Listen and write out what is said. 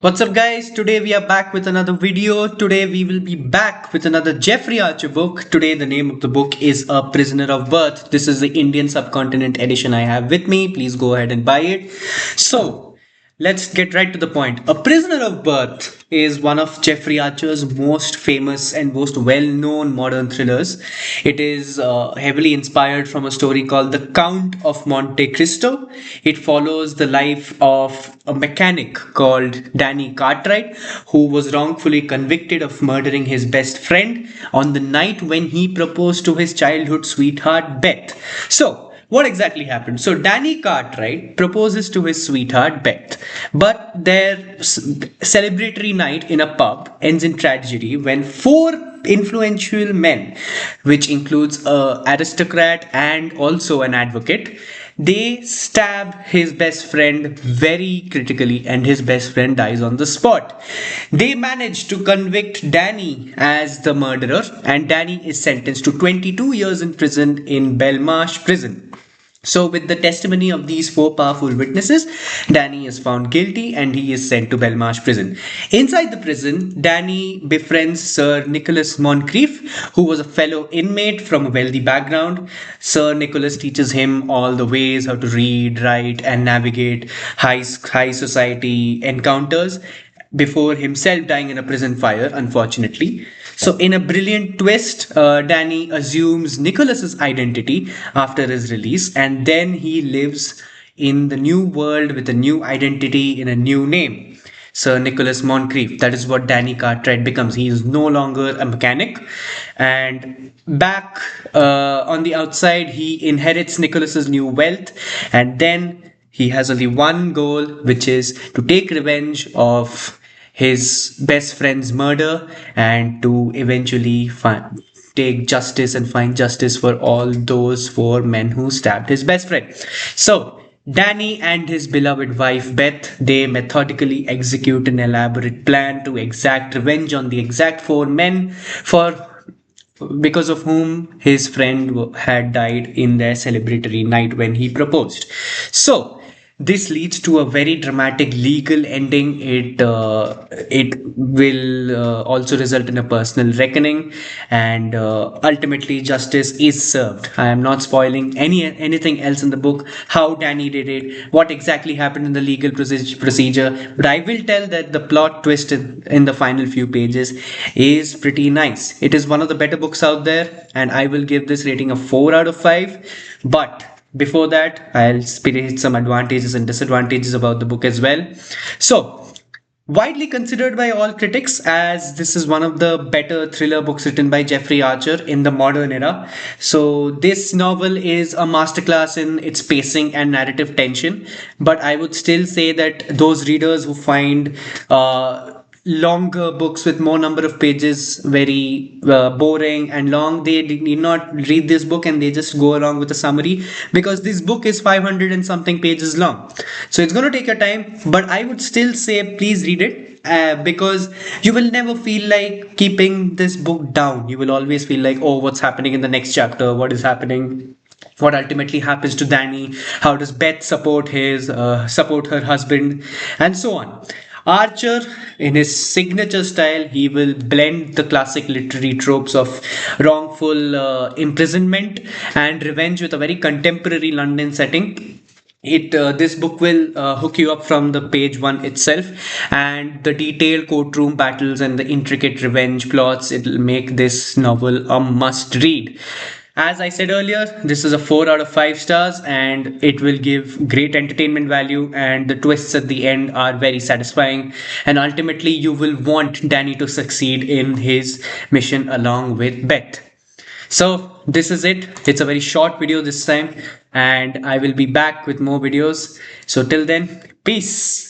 What's up, guys? Today we are back with another video. Today we will be back with another Jeffrey Archer book. Today the name of the book is A Prisoner of Birth. This is the Indian subcontinent edition I have with me. Please go ahead and buy it. So, let's get right to the point. A Prisoner of Birth is one of Jeffrey Archer's most famous and most well-known modern thrillers. It is heavily inspired from a story called The Count of Monte Cristo. It follows the life of a mechanic called Danny Cartwright, who was wrongfully convicted of murdering his best friend on the night when he proposed to his childhood sweetheart Beth. So, what exactly happened? So, Danny Cartwright proposes to his sweetheart Beth, but their celebratory night in a pub ends in tragedy when four influential men, which includes a aristocrat and also an advocate, they stab his best friend very critically, and his best friend dies on the spot. They manage to convict Danny as the murderer, and Danny is sentenced to 22 years in prison in Belmarsh prison. So, with the testimony of these four powerful witnesses, Danny is found guilty and he is sent to Belmarsh prison. Inside the prison, Danny befriends Sir Nicholas Moncrief, who was a fellow inmate from a wealthy background. Sir Nicholas teaches him all the ways how to read, write, and navigate high society encounters before himself dying in a prison fire, unfortunately. So, in a brilliant twist, Danny assumes Nicholas's identity after his release, and then he lives in the new world with a new identity in a new name. Sir Nicholas Moncrief. That is what Danny Cartwright becomes. He is no longer a mechanic, and back on the outside, he inherits Nicholas's new wealth, and then he has only one goal, which is to take revenge of his best friend's murder and to eventually take justice and find justice for all those four men who stabbed his best friend. So, Danny and his beloved wife Beth, they methodically execute an elaborate plan to exact revenge on the exact four men for because of whom his friend had died in their celebratory night when he proposed. So, this leads to a very dramatic legal ending. It will also result in a personal reckoning, and ultimately justice is served. I am not spoiling anything else in the book, how Danny did it, what exactly happened in the legal procedure, but I will tell that the plot twist in the final few pages is pretty nice. It is one of the better books out there, and I will give this rating a 4 out of 5. But before that, I'll spit some advantages and disadvantages about the book as well. So, widely considered by all critics as this is one of the better thriller books written by Jeffrey Archer in the modern era. So, this novel is a masterclass in its pacing and narrative tension, but I would still say that those readers who find longer books with more number of pages very boring and long, they need not read this book and they just go along with a summary, because this book is 500 and something pages long, so it's going to take your time, but I would still say please read it, because you will never feel like keeping this book down. You will always feel like, oh, what's happening in the next chapter, what is happening, what ultimately happens to Danny, how does Beth support her husband, and so on. Archer, in his signature style, he will blend the classic literary tropes of wrongful imprisonment and revenge with a very contemporary London setting. This book will hook you up from the page one itself, and the detailed courtroom battles and the intricate revenge plots, it'll make this novel a must read. As I said earlier, this is a 4 out of 5 stars, and it will give great entertainment value, and the twists at the end are very satisfying, and ultimately you will want Danny to succeed in his mission along with Beth. So this is it. It's a very short video this time, and I will be back with more videos. So till then, peace.